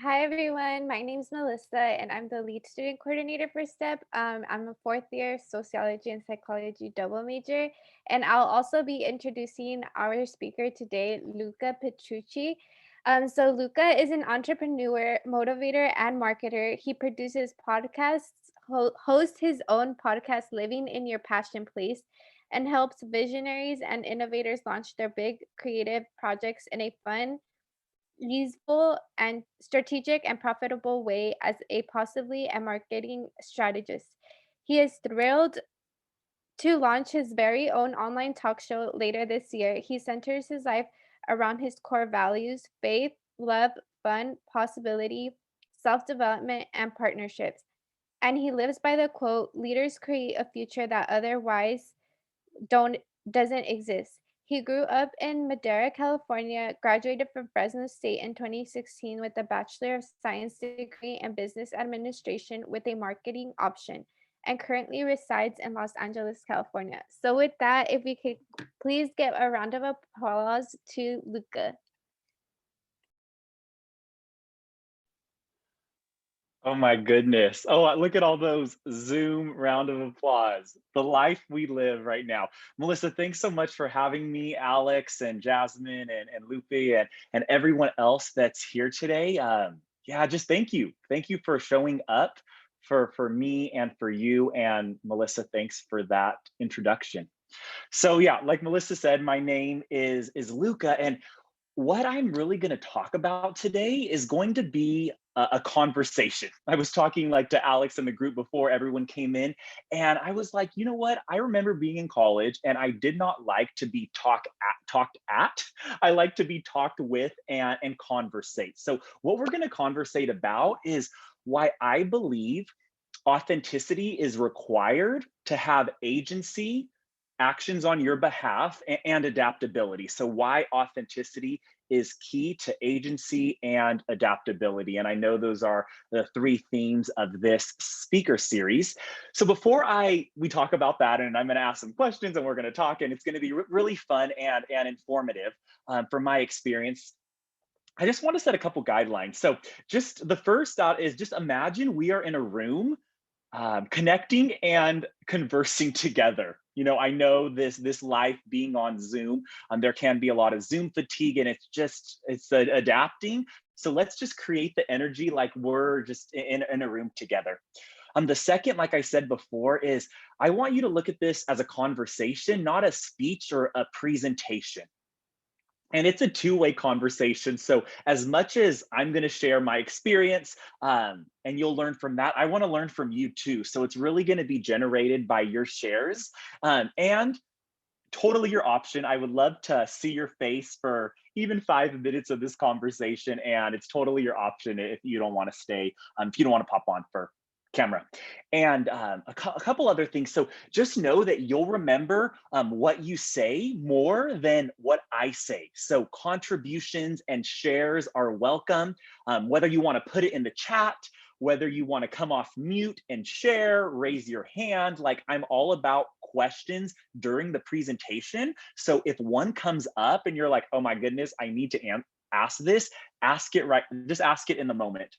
Hi everyone, my name is Melissa and I'm the lead student coordinator for STEP. I'm a fourth year sociology and psychology double major, and I'll also be introducing our speaker today, Lucca Petrucci. So Lucca is an entrepreneur, motivator, and marketer. He produces podcasts, hosts his own podcast, Living in Your Passion Place, and helps visionaries and innovators launch their big creative projects in a fun, useful and strategic and profitable way as a possibly a marketing strategist. He is thrilled to launch his very own online talk show later this year. He centers his life around his core values: faith, love, fun, possibility, self development, and partnerships. And he lives by the quote, leaders create a future that otherwise don't doesn't exist. He grew up in Madera, California, graduated from Fresno State in 2016 with a Bachelor of Science degree in Business Administration with a marketing option, and currently resides in Los Angeles, California. So with that, if we could please give a round of applause to Luca. Oh my goodness. Oh, look at all those Zoom round of applause. The life we live right now. Melissa, thanks so much for having me, Alex and Jasmine and Lupe and everyone else that's here today. Yeah, just thank you. Thank you for showing up for me and for you. And Melissa, thanks for that introduction. So yeah, like Melissa said, my name is Luca, and what I'm really going to talk about today is going to be a conversation. I was talking like to Alex in the group before everyone came in, and I was like, you know what? I remember being in college, and I did not like to be talked at. I like to be talked with and conversate. So what we're going to conversate about is why I believe authenticity is required to have agency, actions on your behalf, and adaptability. So, why authenticity is key to agency and adaptability. And I know those are the three themes of this speaker series. So before we talk about that, and I'm going to ask some questions, and we're going to talk, and it's going to be really fun and informative from my experience. I just want to set a couple guidelines. So, just the first thought is just imagine we are in a room connecting and conversing together. You know, I know this life being on Zoom, there can be a lot of Zoom fatigue, and it's adapting. So let's just create the energy like we're just in a room together. The second, like I said before, is I want you to look at this as a conversation, not a speech or a presentation. And it's a two-way conversation. So as much as I'm going to share my experience, and you'll learn from that, I want to learn from you too. So it's really going to be generated by your shares, and totally your option. I would love to see your face for even 5 minutes of this conversation, and it's totally your option if you don't want to stay, if you don't want to pop on for camera. And a couple other things. So just know that you'll remember what you say more than what I say. So contributions and shares are welcome, whether you want to put it in the chat, whether you want to come off mute and share, raise your hand. Like, I'm all about questions during the presentation. So if one comes up and you're like, oh my goodness, I need to ask this, ask it right, just ask it in the moment.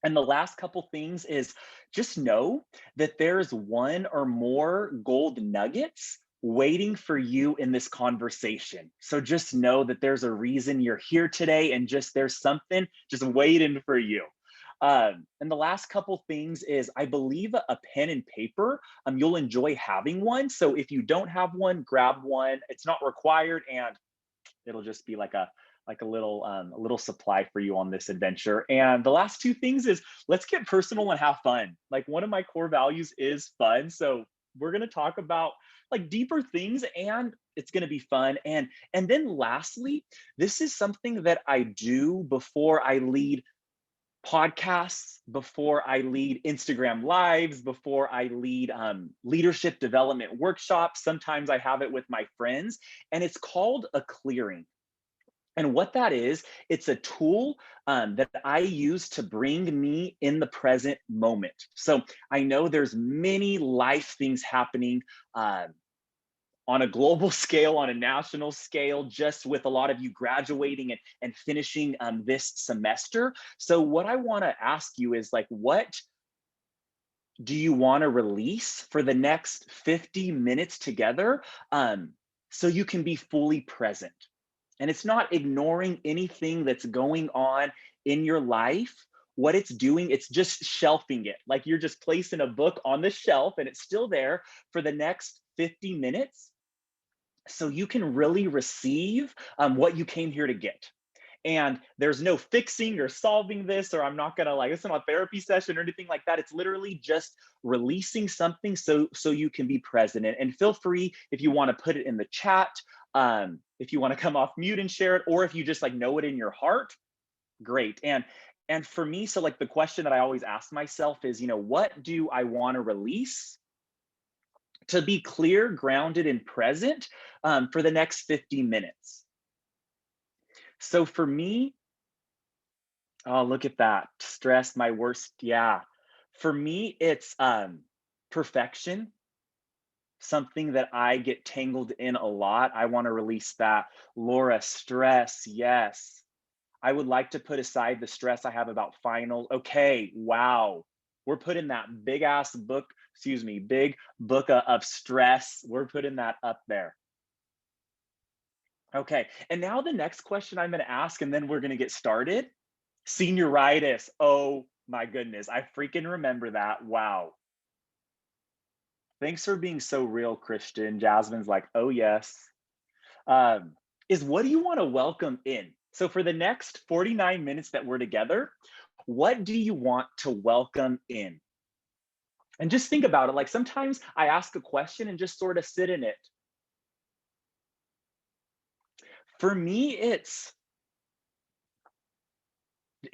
And the last couple things is just know that there's one or more gold nuggets waiting for you in this conversation. So just know that there's a reason you're here today, and just there's something just waiting for you. And the last couple things is I believe a pen and paper, you'll enjoy having one. So if you don't have one, grab one. It's not required, and it'll just be like a little supply for you on this adventure. And the last two things is let's get personal and have fun. Like, one of my core values is fun. So we're going to talk about like deeper things, and it's going to be fun. And then lastly, this is something that I do before I lead podcasts, before I lead Instagram lives, before I lead leadership development workshops. Sometimes I have it with my friends, and it's called a clearing. And what that is, it's a tool that I use to bring me in the present moment. So I know there's many life things happening on a global scale, on a national scale, just with a lot of you graduating and finishing this semester. So what I want to ask you is like, what do you want to release for the next 50 minutes together, um, so you can be fully present? And it's not ignoring anything that's going on in your life. What it's doing, it's just shelving it. Like you're just placing a book on the shelf and it's still there for the next 50 minutes so you can really receive what you came here to get. And there's no fixing or solving this, or I'm not gonna like, it's not a therapy session or anything like that. It's literally just releasing something so you can be present. And feel free if you want to put it in the chat, if you want to come off mute and share it, or if you just like know it in your heart, great. And for me, so like the question that I always ask myself is, what do I want to release to be clear, grounded, and present for the next 50 minutes? So for me, oh, look at that. Stress, my worst. Yeah. For me, it's perfection, something that I get tangled in a lot. I want to release that. Laura, stress. Yes. I would like to put aside the stress I have about finals. Okay. Wow. We're putting that big ass book, excuse me, big book of stress. We're putting that up there. Okay. And now the next question I'm going to ask, and then we're going to get started. Senioritis. Oh my goodness. I freaking remember that. Wow. Thanks for being so real, Christian. Jasmine's like, oh, yes. Um, is what do you want to welcome in? So, for the next 49 minutes that we're together, what do you want to welcome in? And just think about it. Like sometimes I ask a question and just sort of sit in it. For me, it's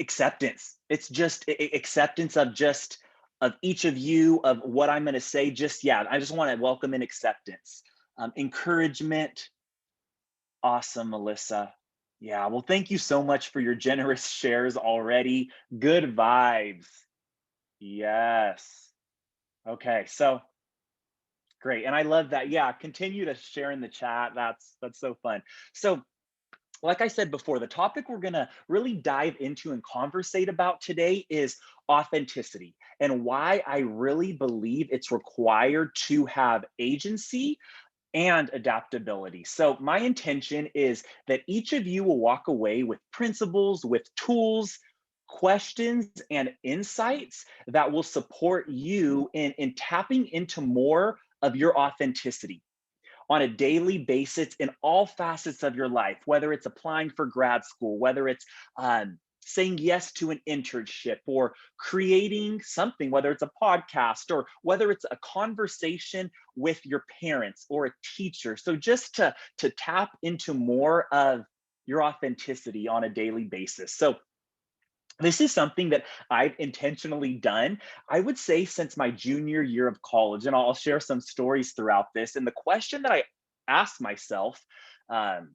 acceptance. It's just acceptance of just of each of you, of what I'm going to say. Just yeah, I just want to welcome in acceptance, encouragement. Awesome, Melissa. Yeah, well, thank you so much for your generous shares already. Good vibes. Yes. Okay, so great, and I love that. Yeah, continue to share in the chat. That's so fun. So like I said before, the topic we're going to really dive into and conversate about today is authenticity and why I really believe it's required to have agency and adaptability. So, my intention is that each of you will walk away with principles, with tools, questions, and insights that will support you in tapping into more of your authenticity on a daily basis in all facets of your life, whether it's applying for grad school, whether it's saying yes to an internship or creating something, whether it's a podcast or whether it's a conversation with your parents or a teacher. So just to tap into more of your authenticity on a daily basis. So this is something that I've intentionally done, I would say, since my junior year of college. And I'll share some stories throughout this. And the question that I asked myself um,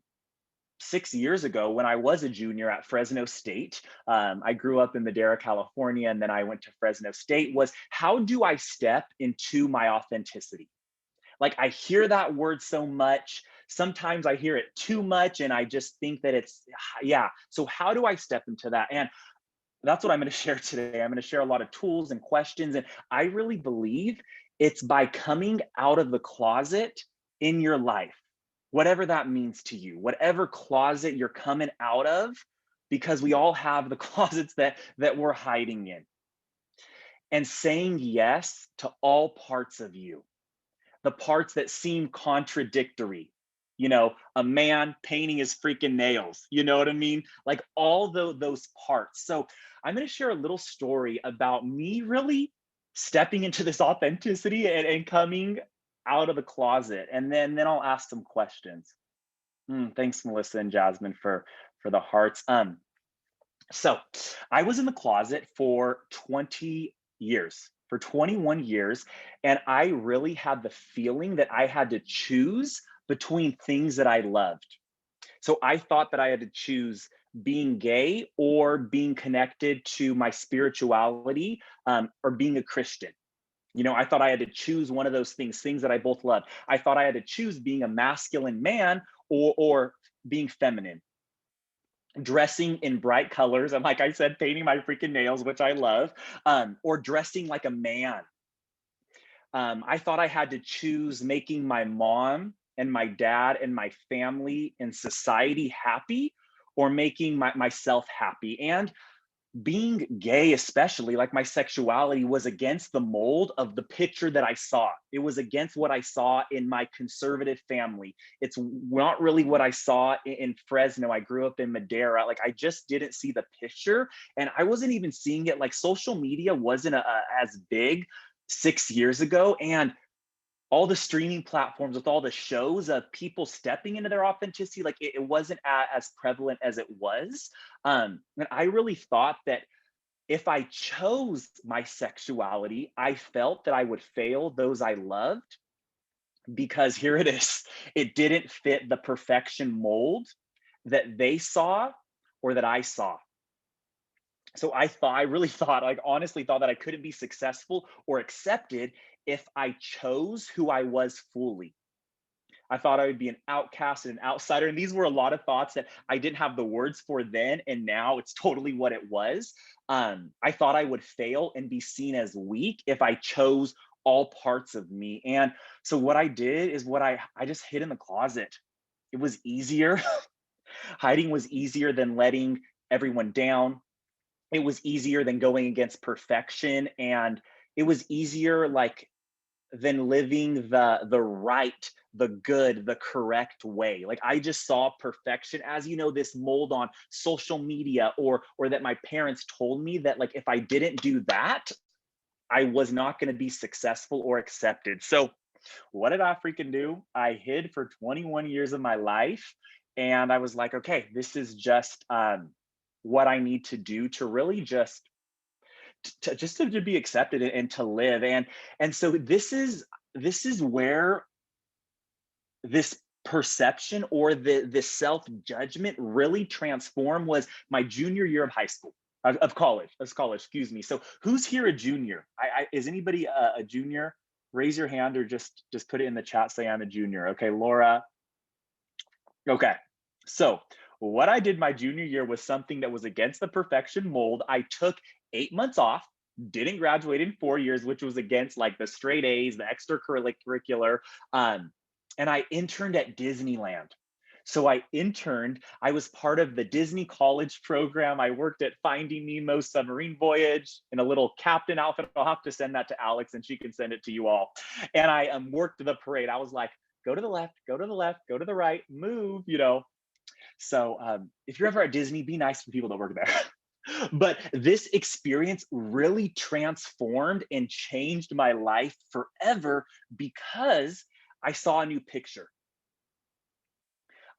6 years ago when I was a junior at Fresno State, I grew up in Madera, California, and then I went to Fresno State, was how do I step into my authenticity? Like I hear that word so much. Sometimes I hear it too much and I just think that it's, yeah. So, how do I step into that? And that's what I'm going to share today. I'm going to share a lot of tools and questions. And I really believe it's by coming out of the closet in your life, whatever that means to you, whatever closet you're coming out of, because we all have the closets that we're hiding in, and saying yes to all parts of you, the parts that seem contradictory. A man painting his freaking nails. You know what I mean? Like all those parts. So I'm going to share a little story about me really stepping into this authenticity and coming out of the closet. And then I'll ask some questions. Thanks, Melissa and Jasmine, for the hearts. So I was in the closet for 20 years, for 21 years, and I really had the feeling that I had to choose between things that I loved. So I thought that I had to choose being gay or being connected to my spirituality, or being a Christian. I thought I had to choose one of those things that I both loved. I thought I had to choose being a masculine man or being feminine, dressing in bright colors. And like I said, painting my freaking nails, which I love, or dressing like a man. I thought I had to choose making my mom and my dad and my family and society happy or making myself happy. And being gay, especially like my sexuality, was against the mold of the picture that I saw. It was against what I saw in my conservative family. It's not really what I saw in Fresno. I grew up in Madera. Like, I just didn't see the picture, and I wasn't even seeing it. Like, social media wasn't as big 6 years ago, and all the streaming platforms with all the shows of people stepping into their authenticity, like it wasn't as prevalent as it was. And I really thought that if I chose my sexuality, I felt that I would fail those I loved, because here it is, it didn't fit the perfection mold that they saw or that I saw. So I really thought, like, honestly thought that I couldn't be successful or accepted if I chose who I was fully. I thought I would be an outcast and an outsider. And these were a lot of thoughts that I didn't have the words for then. And now it's totally what it was. I thought I would fail and be seen as weak if I chose all parts of me. And so what I did is I just hid in the closet. It was easier. Hiding was easier than letting everyone down. It was easier than going against perfection. And it was easier, like, than living the right, the good, the correct way. Like, I just saw perfection as, this mold on social media, or that my parents told me that, like, if I didn't do that, I was not going to be successful or accepted. So what did I freaking do? I hid for 21 years of my life, and I was like, okay, this is just what I need to do to really just to be accepted and to live. And so this is where this perception or this self judgment really transformed, was my junior year of high school, of college, excuse me. So who's here a junior? Is anybody a junior? Raise your hand, or just put it in the chat, say I'm a junior. Okay, Laura. Okay. So, what I did my junior year was something that was against the perfection mold. I took 8 months off, didn't graduate in 4 years, which was against, like, the straight A's, the extracurricular. Um, and I interned at Disneyland. So I was part of the Disney College program. I worked at Finding Nemo's submarine voyage in a little captain outfit. I'll have to send that to Alex and she can send it to you all. And I worked the parade. I was like, go to the left, go to the left, go to the right, move. So if you're ever at Disney, be nice to people that work there. But this experience really transformed and changed my life forever, because I saw a new picture.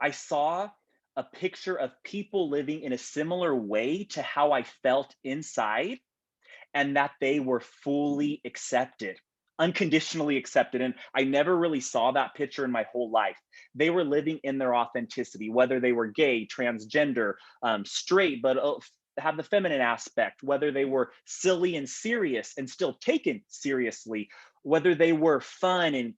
I saw a picture of people living in a similar way to how I felt inside, and that they were fully accepted, unconditionally accepted. And I never really saw that picture in my whole life. They were living in their authenticity, whether they were gay, transgender, straight, but have the feminine aspect, whether they were silly and serious and still taken seriously, whether they were fun and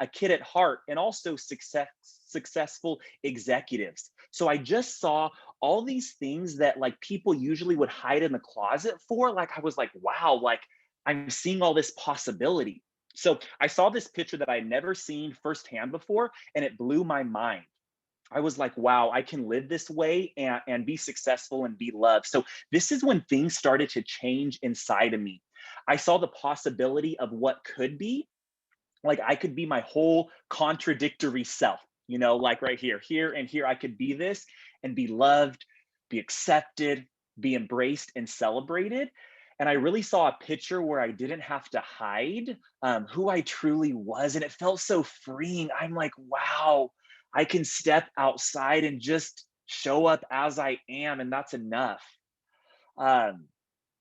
a kid at heart, and also successful executives. So I just saw all these things that, like, people usually would hide in the closet for. Like, I was like, wow, like, I'm seeing all this possibility. So I saw this picture that I'd never seen firsthand before, and it blew my mind. I was like, wow, I can live this way and be successful and be loved. So this is when things started to change inside of me. I saw the possibility of what could be. Like, I could be my whole contradictory self, like right here and here, I could be this and be loved, be accepted, be embraced and celebrated. And I really saw a picture where I didn't have to hide who I truly was. And it felt so freeing. I'm like, wow, I can step outside and just show up as I am. And that's enough. Um,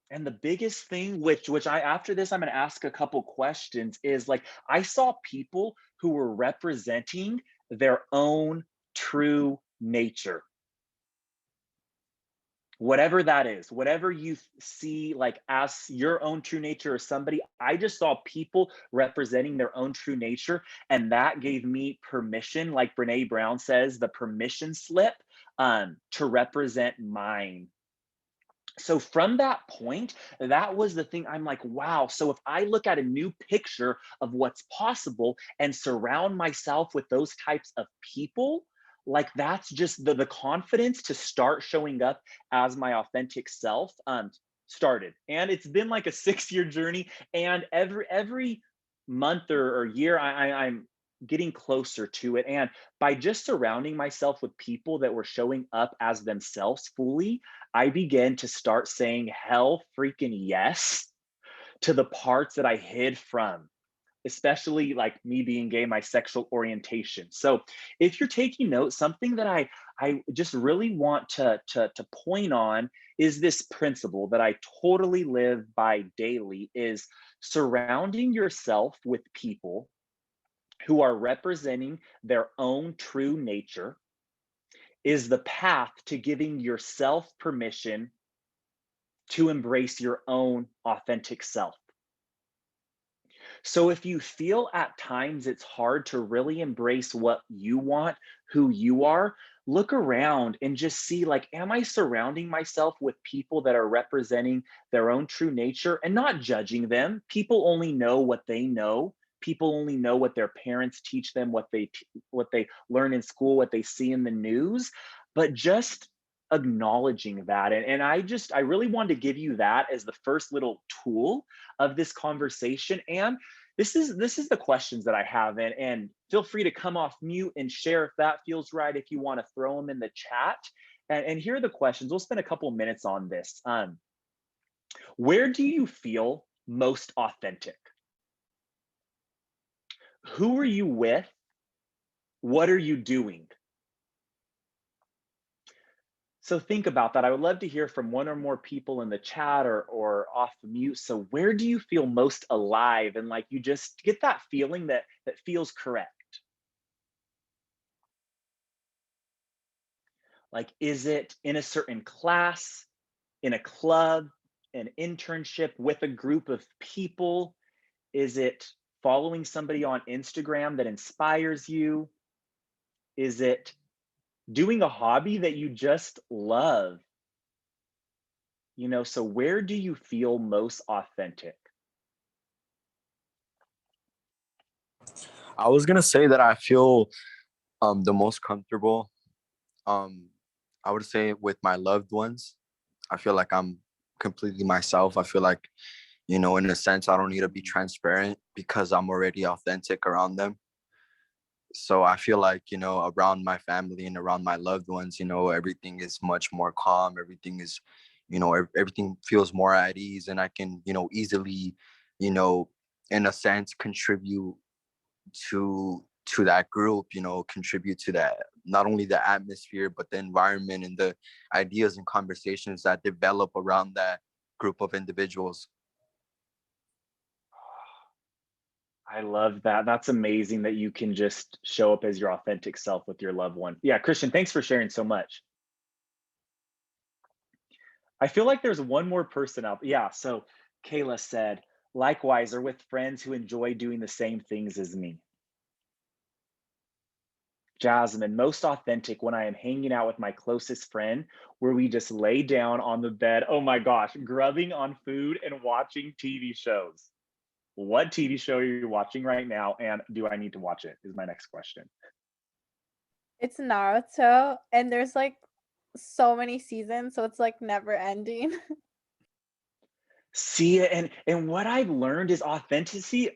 and the biggest thing, which I after this I'm going to ask a couple questions, is like, I saw people who were representing their own true nature. whatever that is, whatever you see like as your own true nature or somebody, I just saw people representing their own true nature. And that gave me permission, like Brene Brown says, the permission slip to represent mine. So from that point, that was the thing. I'm like, wow. So if I look at a new picture of what's possible and surround myself with those types of people, like that's just the confidence to start showing up as my authentic self started. And it's been like a 6 year journey. And every month or year, I'm getting closer to it. And by just surrounding myself with people that were showing up as themselves fully, I began to start saying hell freaking yes to the parts that I hid from, especially like me being gay, my sexual orientation. So if you're taking notes, something that I just really want to point on is this principle that I totally live by daily is surrounding yourself with people who are representing their own true nature is the path to giving yourself permission to embrace your own authentic self. So if you feel at times it's hard to really embrace what you want, who you are, look around and just see like, am I surrounding myself with people that are representing their own true nature and not judging them? People only know what they know. People only know what their parents teach them, what they learn in school, what they see in the news, but just acknowledging that. And I really wanted to give you that as the first little tool of this conversation. And this is the questions that I have, and feel free to come off mute and share if that feels right. If you want to throw them in the chat, and here are the questions. We'll spend a couple minutes on this. Where do you feel most authentic? Who are you with? What are you doing? So think about that. I would love to hear from one or more people in the chat or off mute. So where do you feel most alive and like you just get that feeling that feels correct? Like, is it in a certain class, in a club, an internship with a group of people? Is it following somebody on Instagram that inspires you? Is it doing a hobby that you just love? So where do you feel most authentic? I was gonna say that I feel the most comfortable. Um, I would say with my loved ones. I feel like I'm completely myself. I feel like, in a sense, I don't need to be transparent because I'm already authentic around them. So I feel like, around my family and around my loved ones, everything is much more calm. Everything is, everything feels more at ease, and I can, easily, you know, in a sense, contribute to that group, contribute to that, not only the atmosphere but the environment and the ideas and conversations that develop around that group of individuals. I love that. That's amazing that you can just show up as your authentic self with your loved one. Yeah, Christian, thanks for sharing so much. I feel like there's one more person out. Yeah, so Kayla said, likewise, are with friends who enjoy doing the same things as me. Jasmine, most authentic when I am hanging out with my closest friend, where we just lay down on the bed. Oh my gosh, grubbing on food and watching TV shows. What TV show are you watching right now? And do I need to watch it? Is my next question. It's Naruto, and there's, like, so many seasons, so it's, like, never ending. See, and what I've learned is authenticity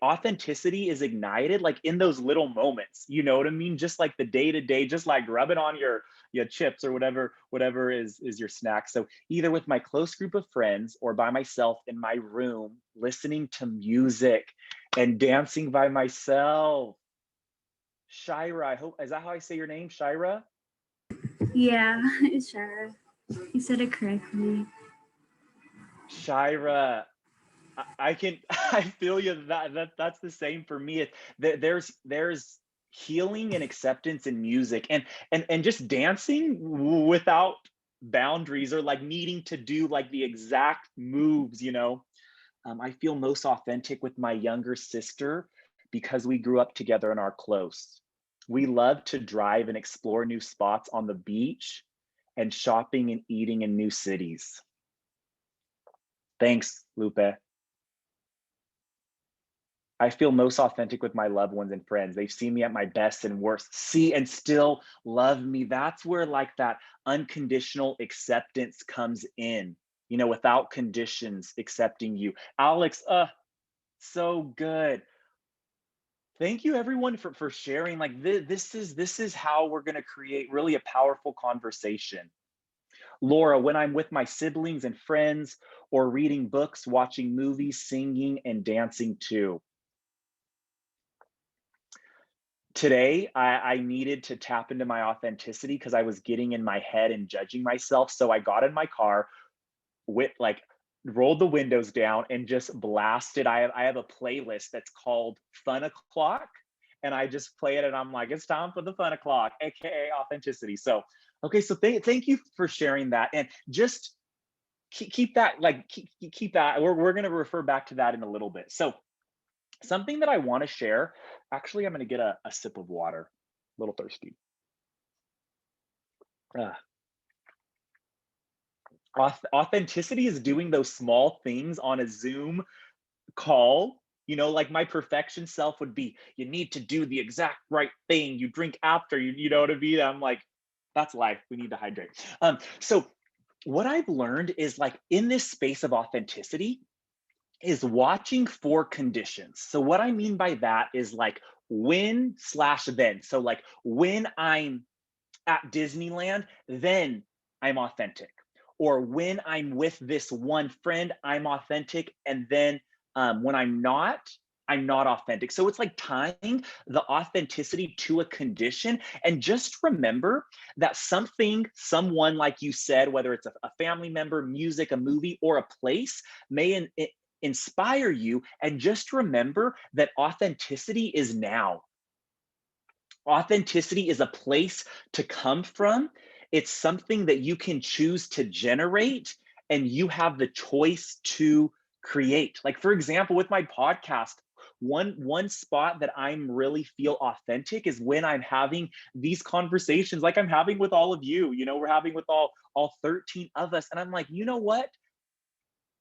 is ignited like in those little moments. You know what I mean? Just like the day to day, just like rubbing on your chips or whatever is your snack. So either with my close group of friends or by myself in my room, listening to music and dancing by myself. Shira, I hope is that how I say your name, Shira? Yeah, it's Shara. You said it correctly. Shira, I can I feel you that's the same for me. There's healing and acceptance in music and just dancing without boundaries or like needing to do like the exact moves, you know. I feel most authentic with my younger sister because we grew up together and are close. We love to drive and explore new spots on the beach and shopping and eating in new cities. Thanks, Lupe. I feel most authentic with my loved ones and friends. They've seen me at my best and worst, see and still love me. That's where like that unconditional acceptance comes in, you know, without conditions accepting you. Alex, so good. Thank you everyone for sharing. Like this is how we're going to create really a powerful conversation. Laura, when I'm with my siblings and friends or reading books, watching movies, singing and dancing too. Today, I needed to tap into my authenticity because I was getting in my head and judging myself. So I got in my car with like rolled the windows down and just blasted. I have a playlist that's called Fun O'Clock, and I just play it and I'm like, it's time for the fun o'clock, aka authenticity. So okay, so thank you for sharing that, and just keep that like keep that. We're gonna refer back to that in a little bit. So something that I want to share. Actually, I'm gonna get a sip of water. A little thirsty. Ah. Authenticity is doing those small things on a Zoom call. You know, like my perfection self would be, you need to do the exact right thing. You drink after, you know what I mean? I'm like, that's life. We need to hydrate. So what I've learned is like in this space of authenticity is watching for conditions. So what I mean by that is like when slash then. So like when I'm at Disneyland, then I'm authentic. Or when I'm with this one friend, I'm authentic. And then when I'm not authentic. So it's like tying the authenticity to a condition. And just remember that something, someone, like you said, whether it's a family member, music, a movie, or a place, may inspire you. And just remember that authenticity is now. Authenticity is a place to come from. It's something that you can choose to generate, and you have the choice to create. Like for example, with my podcast, one spot that I'm really feel authentic is when I'm having these conversations like I'm having with all of you. You know, we're having with all 13 of us, and I'm like, you know what?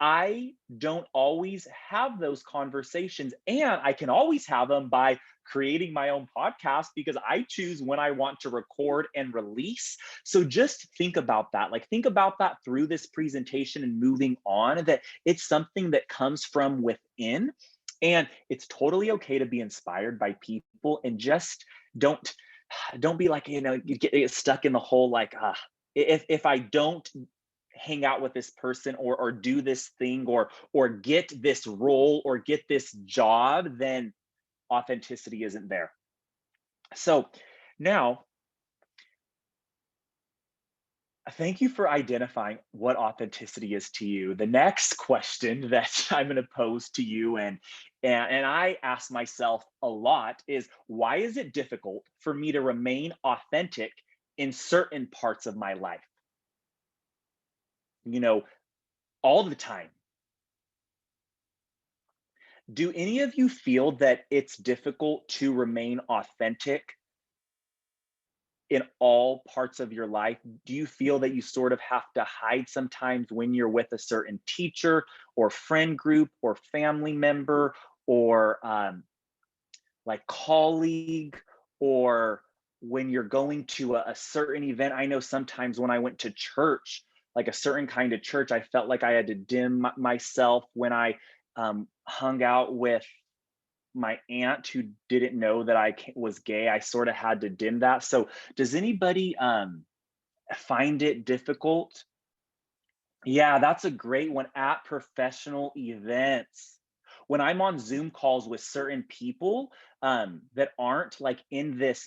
I don't always have those conversations, and I can always have them by creating my own podcast because I choose when I want to record and release. So just think about that. Like think about that through this presentation and moving on, that it's something that comes from within, and it's totally okay to be inspired by people, and just don't be like, you know, you get stuck in the whole like if I don't hang out with this person or do this thing or get this role or get this job, then authenticity isn't there. So now, thank you for identifying what authenticity is to you. The next question that I'm going to pose to you, and I ask myself a lot, is why is it difficult for me to remain authentic in certain parts of my life? You know, all the time. Do any of you feel that it's difficult to remain authentic in all parts of your life? Do you feel that you sort of have to hide sometimes when you're with a certain teacher or friend group or family member or like colleague, or when you're going to a certain event? I know sometimes when I went to church, like a certain kind of church, I felt like I had to dim myself. When I hung out with my aunt who didn't know that I was gay, I sort of had to dim that. So does anybody find it difficult? Yeah, that's a great one. At professional events, when I'm on Zoom calls with certain people that aren't like in this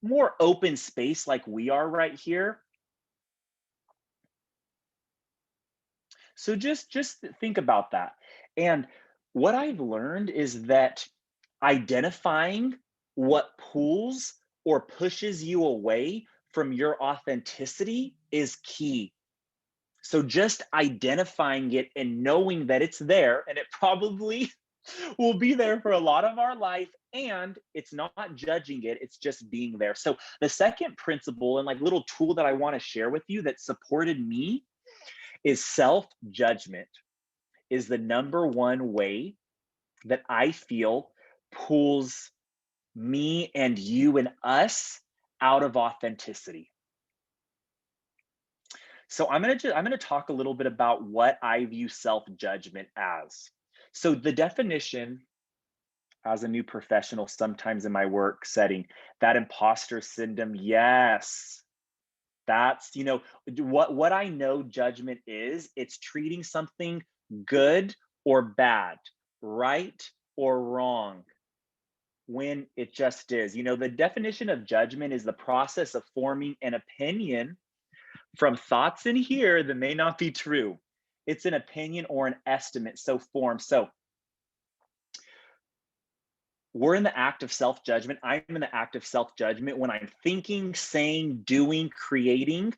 more open space like we are right here. So just think about that. And what I've learned is that identifying what pulls or pushes you away from your authenticity is key. So just identifying it and knowing that it's there, and it probably will be there for a lot of our life, and it's not judging it, it's just being there. So the second principle and like little tool that I want to share with you that supported me is self-judgment is the number one way that I feel pulls me and you and us out of authenticity. So I'm going to talk a little bit about what I view self-judgment as. So the definition as a new professional, sometimes in my work setting, that imposter syndrome, yes, that's, what I know judgment is, it's treating something good or bad, right or wrong, when it just is. The definition of judgment is the process of forming an opinion from thoughts in here that may not be true. It's an opinion or an estimate, so formed. So we're in the act of self-judgment. I'm in the act of self-judgment when I'm thinking, saying, doing, creating,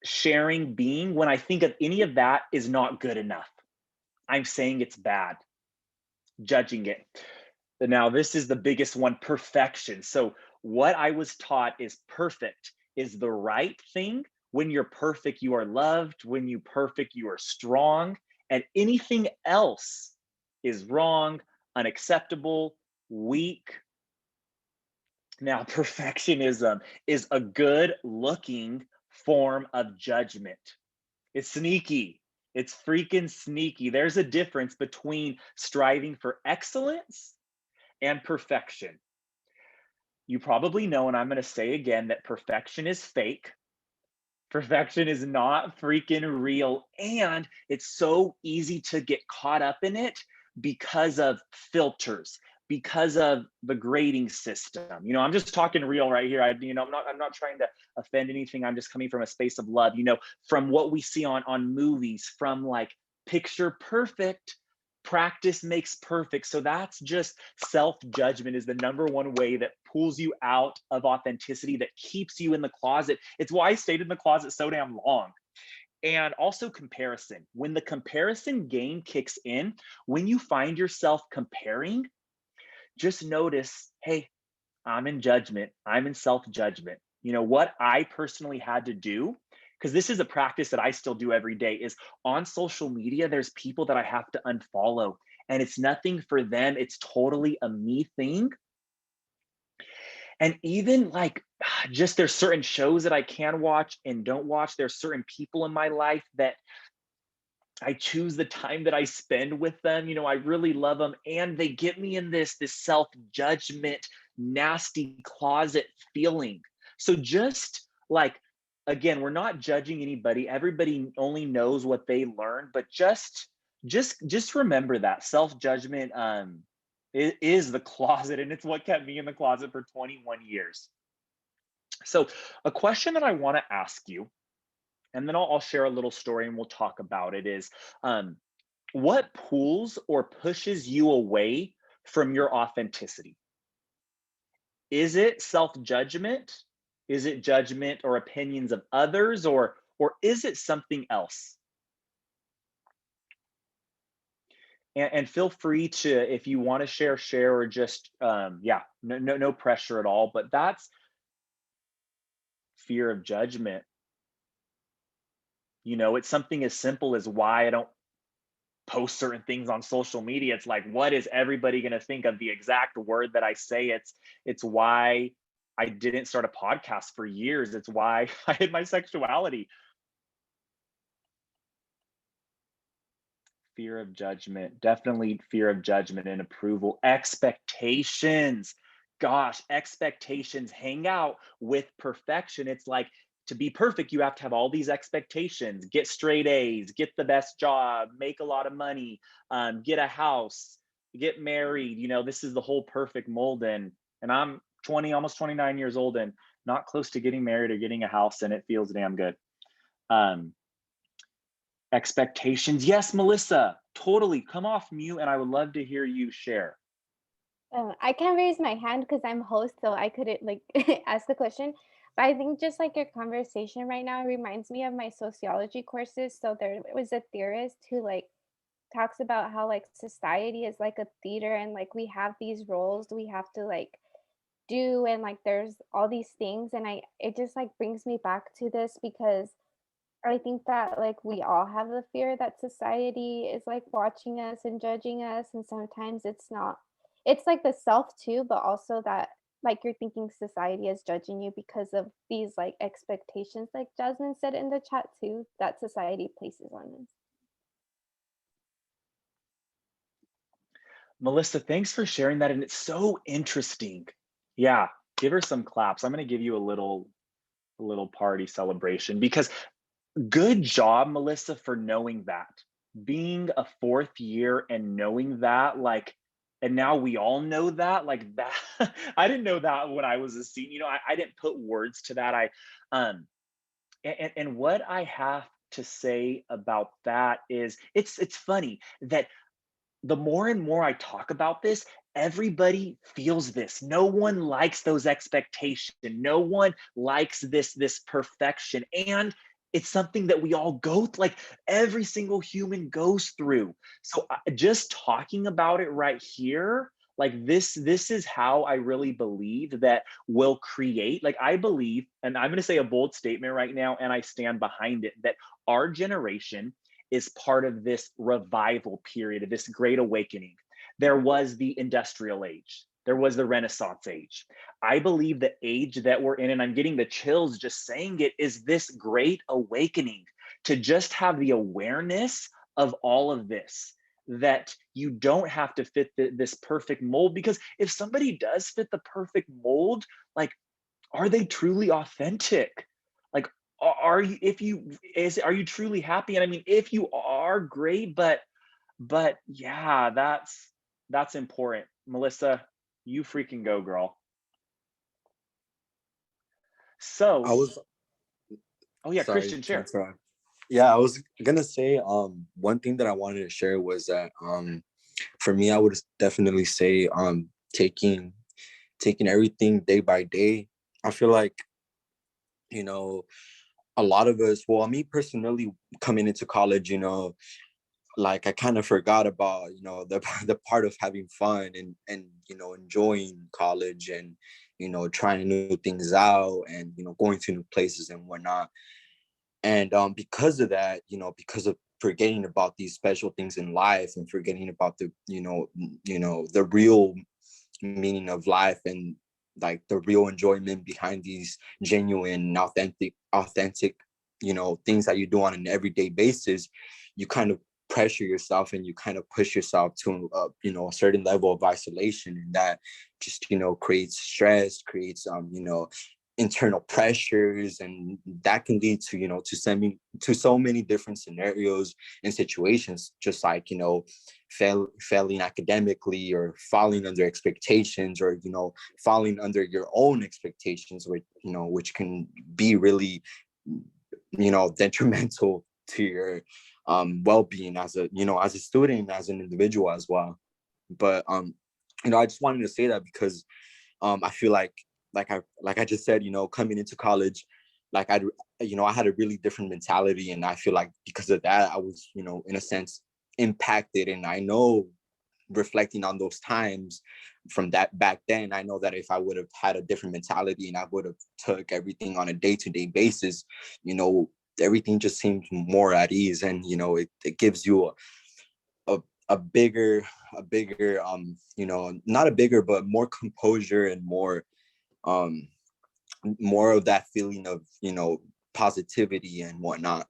sharing, being. When I think of any of that is not good enough, I'm saying it's bad, judging it. Now, this is the biggest one, perfection. So what I was taught is perfect is the right thing. When you're perfect, you are loved. When you're perfect, you are strong. And anything else is wrong, unacceptable, weak. Now, perfectionism is a good looking form of judgment. It's sneaky. It's freaking sneaky. There's a difference between striving for excellence and perfection. You probably know, and I'm going to say again, that perfection is fake. Perfection is not freaking real. And it's so easy to get caught up in it because of filters, because of the grading system. I'm just talking real right here. I'm not trying to offend anything. I'm just coming from a space of love, from what we see on movies, from like picture perfect, practice makes perfect. So that's just self-judgment is the number one way that pulls you out of authenticity, that keeps you in the closet. It's why I stayed in the closet so damn long. And also comparison. When the comparison game kicks in, when you find yourself comparing, just notice, hey, I'm in judgment. I'm in self-judgment. What I personally had to do, because this is a practice that I still do every day, is on social media, there's people that I have to unfollow, and it's nothing for them. It's totally a me thing. And even like, just there's certain shows that I can watch and don't watch. There's certain people in my life that I choose the time that I spend with them. I really love them, and they get me in this self-judgment, nasty closet feeling. So just like, again, we're not judging anybody. Everybody only knows what they learn, but just remember that self-judgment is the closet, and it's what kept me in the closet for 21 years. So a question that I want to ask you, and then I'll share a little story and we'll talk about it, is what pulls or pushes you away from your authenticity? Is it self-judgment? Is it judgment or opinions of others, or is it something else? And feel free to, if you want to share, or just no pressure at all. But that's fear of judgment. It's something as simple as why I don't post certain things on social media. It's like, what is everybody going to think of the exact word that I say? It's why I didn't start a podcast for years. It's why I hid my sexuality. Fear of judgment, definitely fear of judgment and approval. Expectations, gosh, expectations hang out with perfection. It's like, to be perfect, you have to have all these expectations: get straight A's, get the best job, make a lot of money, get a house, get married. This is the whole perfect mold. And I'm 20, almost 29 years old, and not close to getting married or getting a house, and it feels damn good. Expectations. Yes, Melissa, totally. Come off mute, and I would love to hear you share. I can't raise my hand because I'm host, so I couldn't like ask the question. But I think just like your conversation right now reminds me of my sociology courses. So there was a theorist who like talks about how like society is like a theater and like we have these roles we have to like do and like there's all these things and I it just like brings me back to this because I think that like we all have the fear that society is like watching us and judging us and sometimes it's not it's like the self too but also that like you're thinking society is judging you because of these like expectations like Jasmine said in the chat too that society places on us. Melissa, thanks for sharing that. And it's so interesting. Yeah, give her some claps. I'm going to give you a little party celebration because good job, Melissa, for knowing that. Being a fourth year and knowing that, like, and now we all know that, like that. I didn't know that when I was a senior. You know, I didn't put words to that. Um, and what I have to say about that is, it's funny that the more and more I talk about this, everybody feels this. No one likes those expectations. No one likes this perfection. And it's something that we all go through, like every single human goes through. So just talking about it right here, like this is how I really believe that we'll create. Like I believe, and I'm going to say a bold statement right now, and I stand behind it, that our generation is part of this revival period, of this great awakening. There was the industrial age, there was the Renaissance age. I believe the age that we're in, and I'm getting the chills just saying it, is this great awakening to just have the awareness of all of this. That you don't have to fit this perfect mold, because if somebody does fit the perfect mold, like, are they truly authentic? Like, are you, if you is are you truly happy? And I mean, if you are, great, but yeah, that's important. Melissa, you freaking go, girl. I So, was oh yeah, sorry Christian, to share. interrupt. Yeah, I was gonna say one thing that I wanted to share was that for me I would definitely say taking everything day by day. I feel like, you know, a lot of us, well, me personally, coming into college, like I kind of forgot about, the the part of having fun and enjoying college and trying new things out and going to new places and whatnot. And because of that, because of forgetting about these special things in life and forgetting about the the real meaning of life and like the real enjoyment behind these genuine authentic things that you do on an everyday basis, you kind of pressure yourself and you kind of push yourself to a certain level of isolation, and that just creates stress, creates internal pressures, and that can lead to to so many different scenarios and situations, just like failing academically or falling under expectations, or falling under your own expectations, which can be really detrimental to your well-being as a student, as an individual as well. But I just wanted to say that because I feel like I just said, coming into college, like I had a really different mentality, and I feel like because of that I was in a sense impacted. And I know, reflecting on those times from that back then, I know that if I would have had a different mentality and I would have took everything on a day-to-day basis, everything just seems more at ease, and it gives you a bigger not a bigger but more composure and um more of that feeling of positivity and whatnot.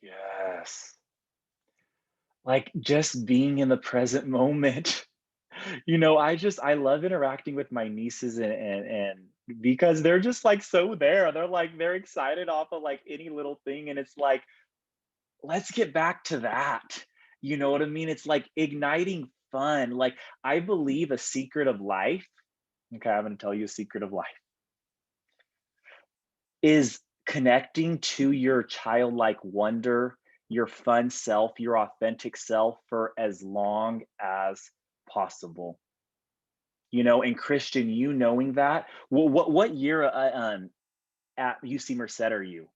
Yes. Like just being in the present moment. I love interacting with my nieces and because they're just like so there. They're excited off of like any little thing. And it's like, let's get back to that. You know what I mean? It's like igniting fun. Like I believe a secret of life. Okay, I'm gonna tell you a secret of life is connecting to your childlike wonder, your fun self, your authentic self for as long as possible. And Christian, knowing that, what year at UC Merced are you?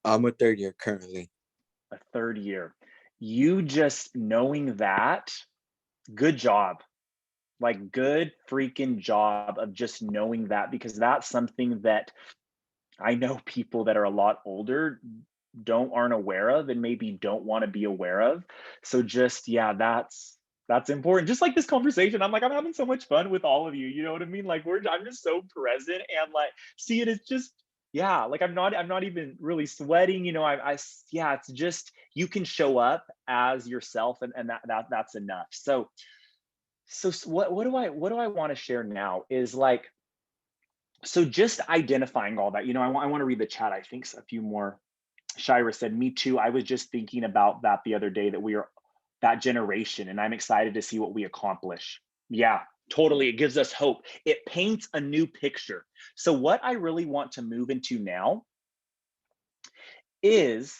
I'm a third year currently. A third year. You just knowing that, good job. Like, good freaking job of just knowing that, because that's something that I know people that are a lot older aren't aware of and maybe don't want to be aware of. So just, yeah, that's important. Just like this conversation, I'm having so much fun with all of you. You know what I mean? Like, I'm just so present, and like, see it is just, yeah, like I'm not even really sweating. Yeah, it's just, you can show up as yourself, and that's enough. So what do I want to share now is like, so just identifying all that. I want to read the chat. I think a few more. Shira said, me too. I was just thinking about that the other day, that we are that generation, and I'm excited to see what we accomplish. Yeah, totally. It gives us hope. It paints a new picture. So what I really want to move into now is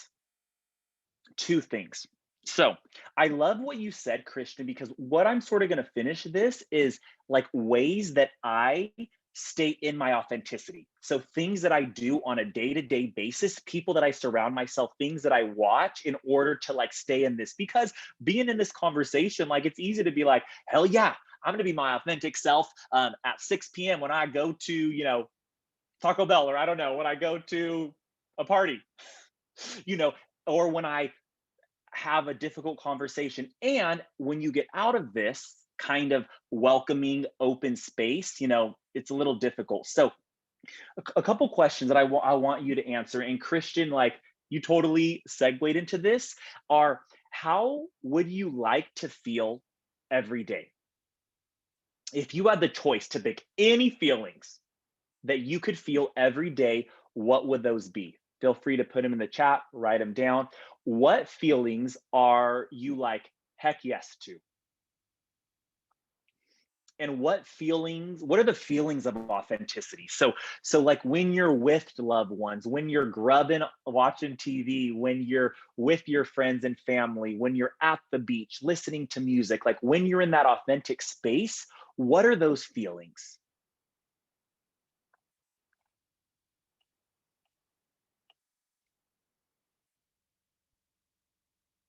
two things. So I love what you said, Christian, because what I'm sort of going to finish this is like ways that I stay in my authenticity. So things that I do on a day-to-day basis, people that I surround myself, things that I watch in order to like stay in this. Because being in this conversation, like, it's easy to be like, hell yeah, I'm going to be my authentic self at 6 p.m. when I go to, Taco Bell, or I don't know, when I go to a party, you know, or when I have a difficult conversation. And when you get out of this kind of welcoming, open space, it's a little difficult. So a couple questions that I want you to answer. And Christian, like, you totally segued into this, are, how would you like to feel every day? If you had the choice to pick any feelings that you could feel every day, what would those be? Feel free to put them in the chat, write them down. What feelings are you like, heck yes to? And what are the feelings of authenticity? So like when you're with loved ones, when you're grubbing, watching TV, when you're with your friends and family, when you're at the beach, listening to music, like when you're in that authentic space, what are those feelings?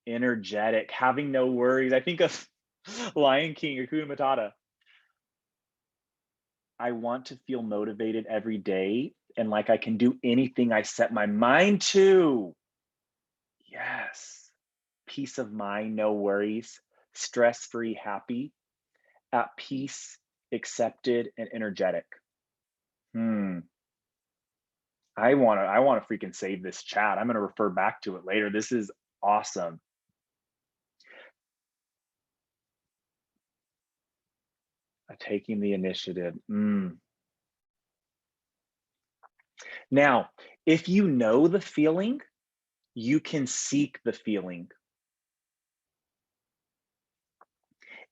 Energetic, having no worries. I think of Lion King, Hakuna Matata. I want to feel motivated every day and like I can do anything I set my mind to. Yes. Peace of mind, no worries, stress-free, happy, at peace, accepted, and energetic. I want to freaking save this chat. I'm going to refer back to it later. This is awesome. Taking the initiative. Now, if you know the feeling, you can seek the feeling.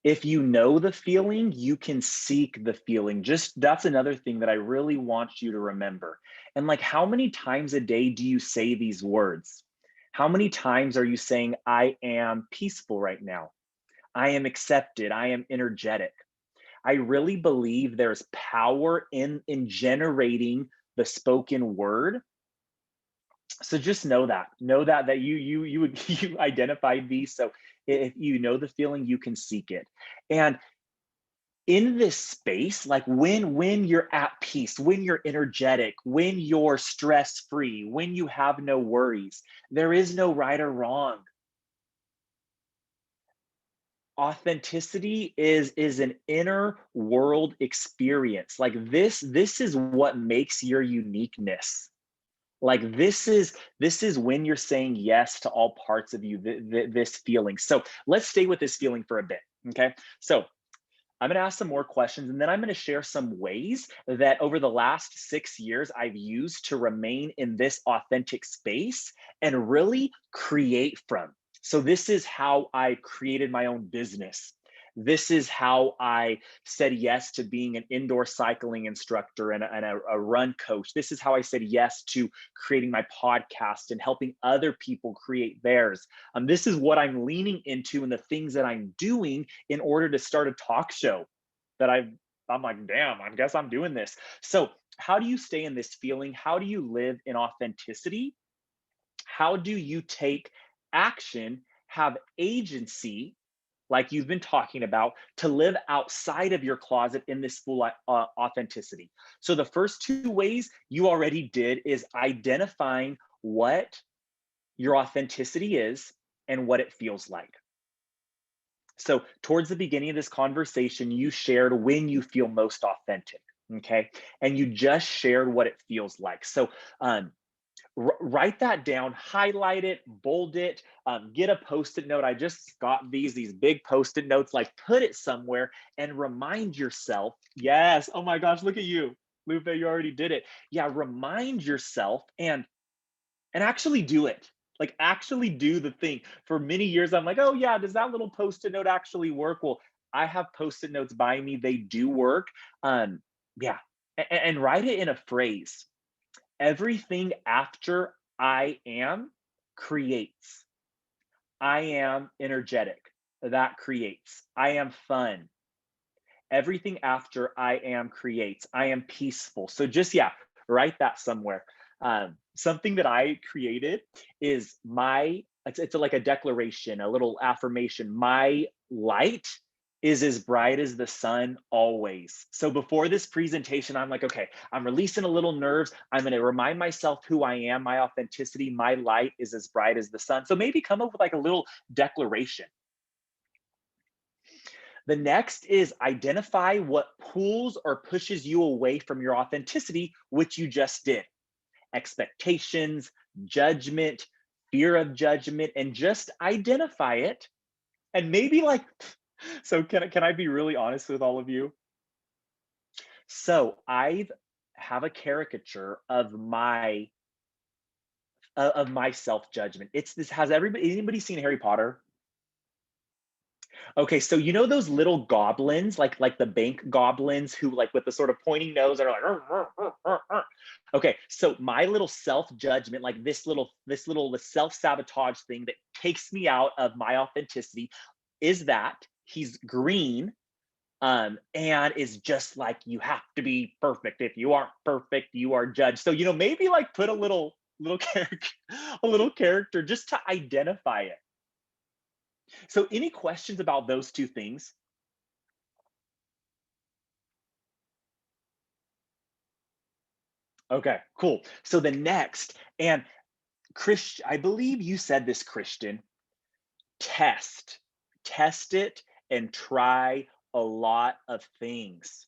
If you know the feeling, you can seek the feeling. Just, that's another thing that I really want you to remember. And like, how many times a day do you say these words? How many times are you saying, I am peaceful right now? I am accepted. I am energetic. I really believe there's power in generating the spoken word. So just know that you you identified these. So if you know the feeling, you can seek it. And in this space, like when you're at peace, when you're energetic, when you're stress free, when you have no worries, there is no right or wrong. Authenticity is an inner world experience. Like this is what makes your uniqueness. Like this is when you're saying yes to all parts of you, this feeling. So let's stay with this feeling for a bit. Okay, so I'm going to ask some more questions, and then I'm going to share some ways that over the last 6 years I've used to remain in this authentic space and really create from. So this is how I created my own business. This is how I said yes to being an indoor cycling instructor and a run coach. This is how I said yes to creating my podcast and helping other people create theirs. This is what I'm leaning into and the things that I'm doing in order to start a talk show. that I'm like, damn, I guess I'm doing this. So how do you stay in this feeling? How do you live in authenticity? How do you take action, have agency, like you've been talking about, to live outside of your closet in this full authenticity? So the first two ways you already did is identifying what your authenticity is and what it feels like. So towards the beginning of this conversation, you shared when you feel most authentic, okay? And you just shared what it feels like. So write that down, highlight it, bold it, get a post-it note. I just got these big post-it notes, like put it somewhere and remind yourself. Yes, oh my gosh, look at you. Lupe, you already did it. Yeah, remind yourself and actually do it. Like actually do the thing. For many years, I'm like, oh yeah, does that little post-it note actually work? Well, I have post-it notes by me. They do work. Yeah, and write it in a phrase. Everything after I am creates. I am energetic. That creates. I am fun. Everything after I am creates. I am peaceful. So just, yeah, write that somewhere. Something that I created is it's like a declaration, a little affirmation. My light is as bright as the sun always. So before this presentation, I'm like, okay, I'm releasing a little nerves. I'm going to remind myself who I am, my authenticity, my light is as bright as the sun. So maybe come up with like a little declaration. The next is identify what pulls or pushes you away from your authenticity, which you just did. Expectations, judgment, fear of judgment, and just identify it. And maybe like, so can I be really honest with all of you? So I have a caricature of my self-judgment. It's this has anybody seen Harry Potter? Okay, so you know those little goblins, like the bank goblins who like with the sort of pointing nose are like, "Arr, arr, arr, arr, arr." Okay, so my little self-judgment, like the self-sabotage thing that takes me out of my authenticity is that he's green, and is just like, you have to be perfect. If you aren't perfect, you are judged. So, maybe like put a little character, a little character just to identify it. So any questions about those two things? Okay, cool. So the next, and Christian, I believe you said this, Christian, test, test it and try a lot of things.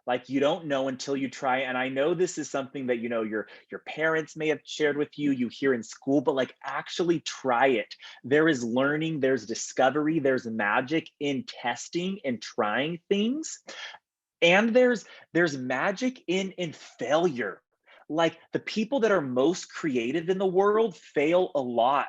Like you don't know until you try. And I know this is something that, your parents may have shared with you, you hear in school, but like actually try it. There is learning, there's discovery, there's magic in testing and trying things. And there's magic in failure. Like the people that are most creative in the world fail a lot.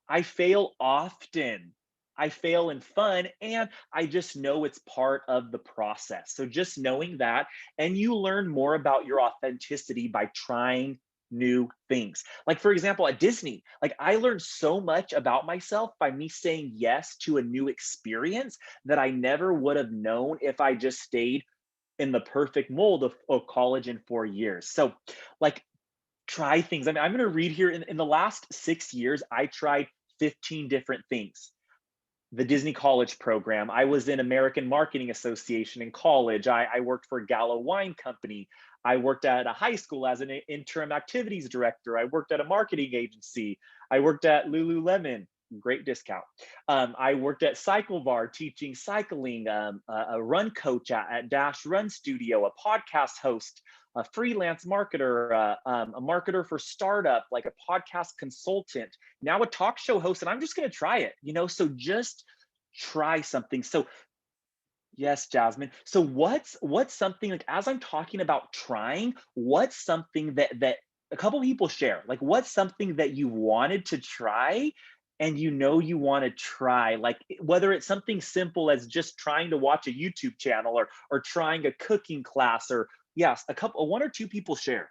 I fail often. I fail in fun, and I just know it's part of the process. So just knowing that, and you learn more about your authenticity by trying new things. Like for example, at Disney, like I learned so much about myself by me saying yes to a new experience that I never would have known if I just stayed in the perfect mold of college in 4 years. So like try things. I mean, I'm going to read here in the last 6 years, I tried 15 different things. The Disney College program. I was in American Marketing Association in college. I worked for Gallo Wine Company. I worked at a high school as an interim activities director. I worked at a marketing agency. I worked at Lululemon, great discount. I worked at Cycle Bar teaching cycling, a run coach at Dash Run Studio, a podcast host, a freelance marketer, a marketer for startup, like a podcast consultant, now a talk show host, and I'm just going to try it, so just try something. So yes, Jasmine. So what's something, like as I'm talking about trying, what's something that a couple people share? Like what's something that you wanted to try and you want to try, like whether it's something simple as just trying to watch a YouTube channel or trying a cooking class, or yes, one or two people share.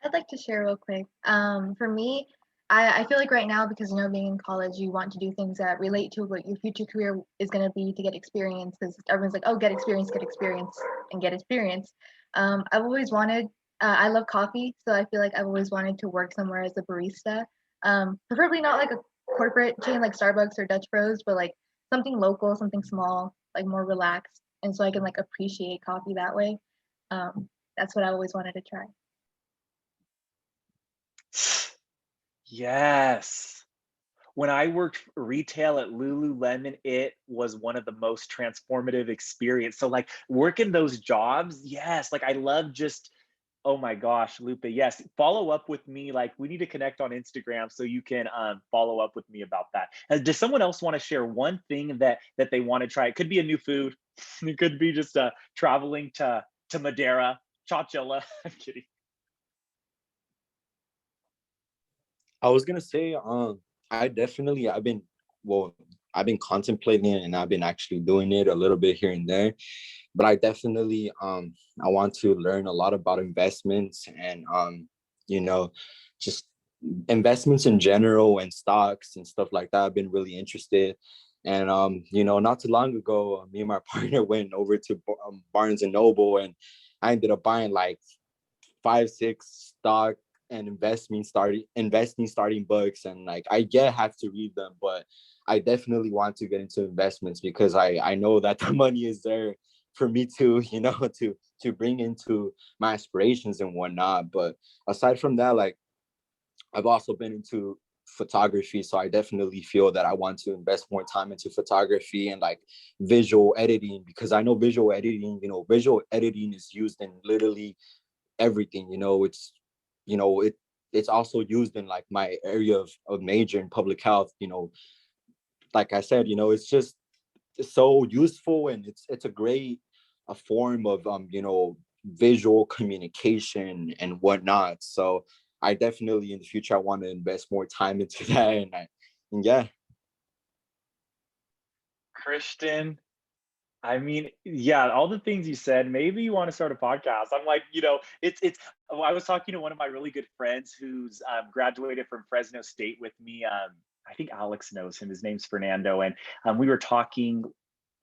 I'd like to share real quick. For me, I feel like right now, because being in college, you want to do things that relate to what your future career is going to be to get experience. Because everyone's like, oh, get experience, and get experience. I've always wanted. I love coffee, so I feel like I've always wanted to work somewhere as a barista. Preferably not like a corporate chain like Starbucks or Dutch Bros, but like something local, something small, like more relaxed, and so I can like appreciate coffee that way. That's what I always wanted to try. Yes. When I worked retail at Lululemon, it was one of the most transformative experience. So like working those jobs, yes, like I love just, oh my gosh, Lupe, yes, follow up with me. Like we need to connect on Instagram so you can follow up with me about that. Does someone else want to share one thing that they want to try? It could be a new food. It could be just traveling to Madeira, Chachilla. I'm kidding. I was gonna say, well, I've been contemplating it and I've been actually doing it a little bit here and there, but I definitely, I want to learn a lot about investments and, you know, just investments in general and stocks and stuff like that. I've been really interested. And, not too long ago, me and my partner went over to Barnes and Noble, and I ended up buying like 5, 6 stock and investing starting books, and like I have to read them, but I definitely want to get into investments because I know that the money is there for me to to bring into my aspirations and whatnot. But aside from that, like I've also been into photography, so I definitely feel that I want to invest more time into photography and like visual editing, because I know visual editing is used in literally everything. It's also used in like my area of major in public health. Like I said, it's so useful, and it's a great a form of visual communication and whatnot. So I definitely in the future I want to invest more time into that, and yeah. Christian, I mean, yeah, all the things you said, maybe you want to start a podcast. I'm like, I was talking to one of my really good friends who's graduated from Fresno State with me. I think Alex knows him. His name's Fernando. And we were talking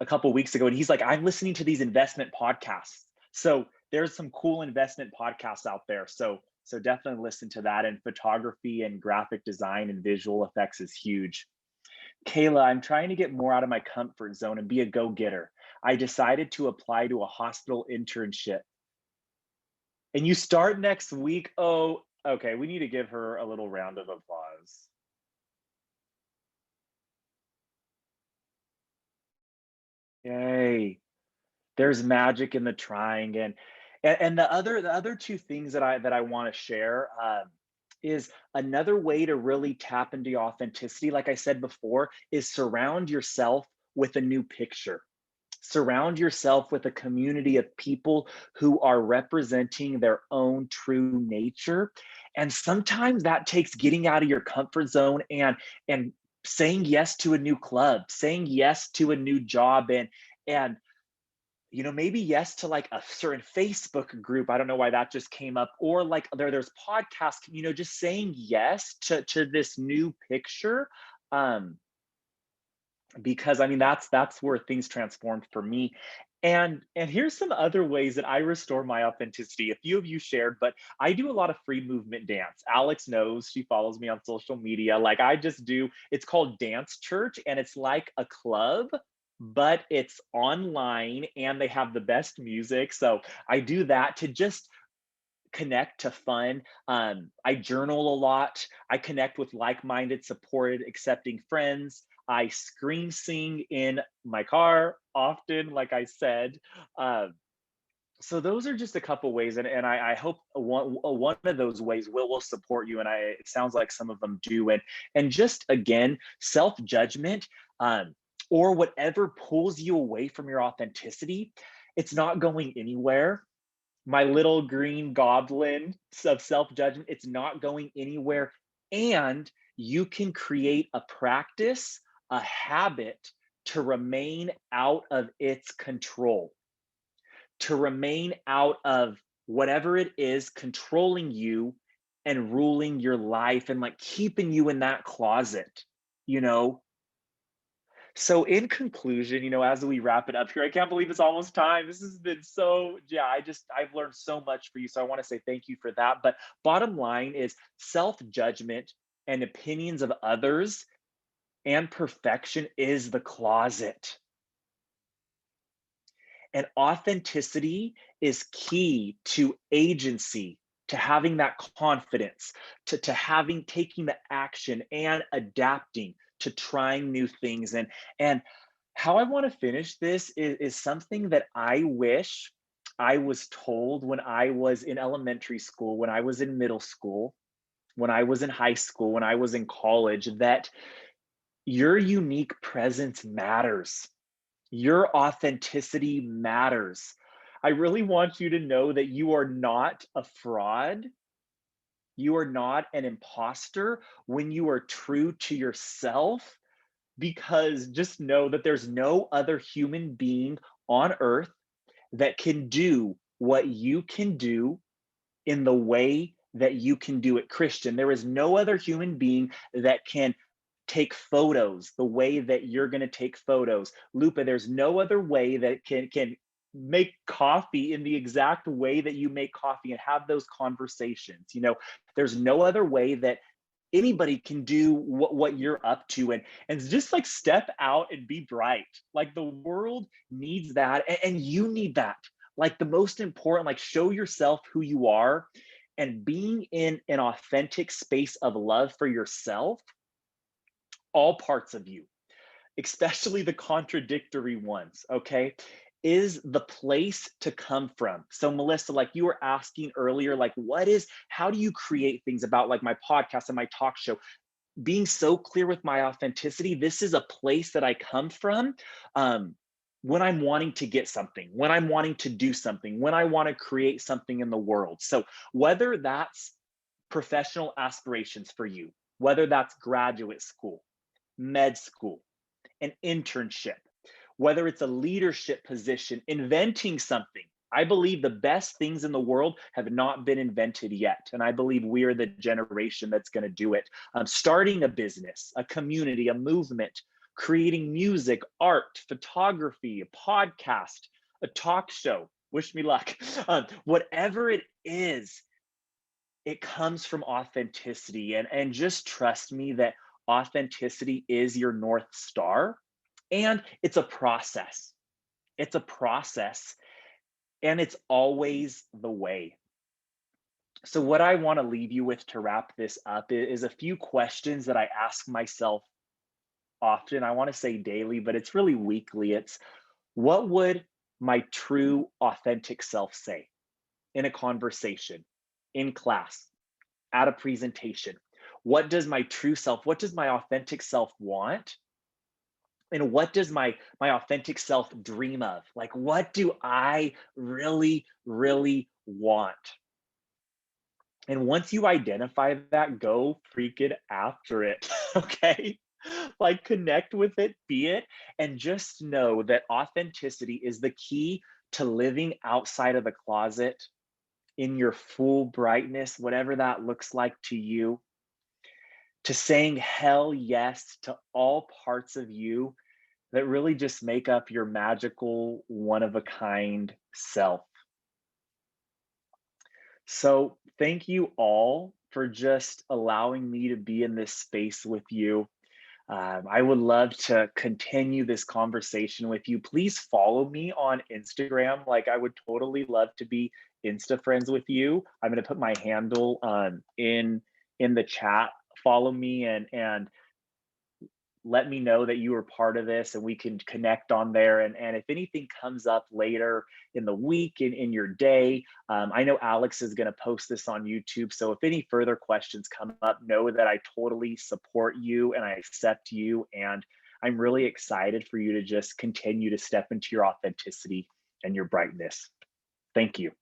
a couple weeks ago, and he's like, I'm listening to these investment podcasts. So there's some cool investment podcasts out there. So definitely listen to that. And photography and graphic design and visual effects is huge. Kayla, I'm trying to get more out of my comfort zone and be a go-getter. I decided to apply to a hospital internship. And you start next week. Oh, okay. We need to give her a little round of applause. Yay. There's magic in the trying. And the other two things that I want to share is another way to really tap into your authenticity, like I said before, is surround yourself with a new picture. Surround yourself with a community of people who are representing their own true nature. And sometimes that takes getting out of your comfort zone and saying yes to a new club, saying yes to a new job, and maybe yes to like a certain Facebook group. I don't know why that just came up. Or like there's podcasts, just saying yes to this new picture. Um, because I mean that's where things transformed for me. And here's some other ways that I restore my authenticity. A few of you shared, but I do a lot of free movement dance. Alex knows, she follows me on social media. Like I just do, it's called Dance Church, and it's like a club, but it's online and they have the best music. So I do that to just connect to fun. I journal a lot. I connect with like-minded, supported, accepting friends. I scream sing in my car often, like I said. So those are just a couple ways, and I hope one of those ways will support you, and it sounds like some of them do. And just again, self-judgment, or whatever pulls you away from your authenticity, it's not going anywhere. My little green goblin of self-judgment, it's not going anywhere. And you can create a practice, a habit to remain out of its control, to remain out of whatever it is controlling you, and ruling your life and like keeping you in that closet, you know? So in conclusion, as we wrap it up here, I can't believe it's almost time. This has been so, yeah, I've learned so much for you. So I want to say thank you for that. But bottom line is self-judgment and opinions of others and perfection is the closet. And authenticity is key to agency, to having that confidence, to having taking the action and adapting to trying new things. And how I want to finish this is something that I wish I was told when I was in elementary school, when I was in middle school, when I was in high school, when I was in college, that your unique presence matters. Your authenticity matters. I really want you to know that you are not a fraud. You are not an imposter when you are true to yourself, because just know that there's no other human being on earth that can do what you can do in the way that you can do it. Christian, there is no other human being that can take photos the way that you're going to take photos. Lupa, there's no other way that can make coffee in the exact way that you make coffee and have those conversations. There's no other way that anybody can do what you're up to, and just like step out and be bright. Like the world needs that, and you need that. Like the most important, like show yourself who you are, and being in an authentic space of love for yourself, all parts of you, especially the contradictory ones, okay, is the place to come from. So Melissa, like you were asking earlier, like how do you create things about like my podcast and my talk show? Being so clear with my authenticity, this is a place that I come from when I'm wanting to get something, when I'm wanting to do something, when I want to create something in the world. So whether that's professional aspirations for you, whether that's graduate school, med school, an internship, whether it's a leadership position, inventing something. I believe the best things in the world have not been invented yet. And I believe we are the generation that's going to do it. Starting a business, a community, a movement, creating music, art, photography, a podcast, a talk show. Wish me luck. Whatever it is, it comes from authenticity. And just trust me that authenticity is your North Star. And it's a process. It's a process. And it's always the way. So, what I want to leave you with to wrap this up is a few questions that I ask myself often. I want to say daily, but it's really weekly. It's what would my true, authentic self say in a conversation, in class, at a presentation? What does my true self, what does my authentic self want? And what does my authentic self dream of? Like, what do I really, really want? And once you identify that, go freaking after it. Okay. Like connect with it, be it, and just know that authenticity is the key to living outside of the closet in your full brightness, whatever that looks like to you, to saying hell yes to all parts of you that really just make up your magical, one of a kind self. So, thank you all for just allowing me to be in this space with you. I would love to continue this conversation with you. Please follow me on Instagram. Like, I would totally love to be Insta friends with you. I'm going to put my handle in the chat. Follow me and let me know that you were part of this, and we can connect on there. And if anything comes up later in the week, in your day, I know Alex is going to post this on YouTube. So if any further questions come up, know that I totally support you and I accept you. And I'm really excited for you to just continue to step into your authenticity and your brightness. Thank you.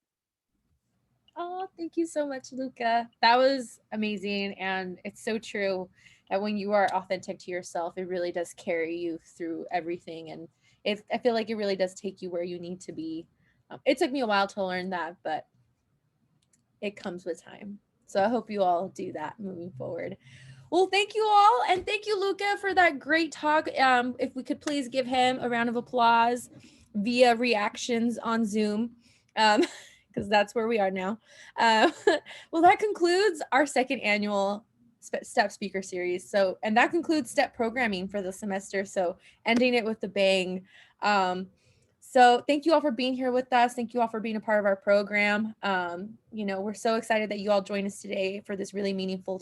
Oh, thank you so much, Lucca. That was amazing. And it's so true that when you are authentic to yourself, it really does carry you through everything. And I feel like it really does take you where you need to be. It took me a while to learn that, but it comes with time. So I hope you all do that moving forward. Well, thank you all. And thank you, Lucca, for that great talk. If we could please give him a round of applause via reactions on Zoom, because that's where we are now. Well, that concludes our second annual STEP speaker series. So, and that concludes STEP programming for the semester. So ending it with a bang. So thank you all for being here with us. Thank you all for being a part of our program. You know, we're so excited that you all joined us today for this really meaningful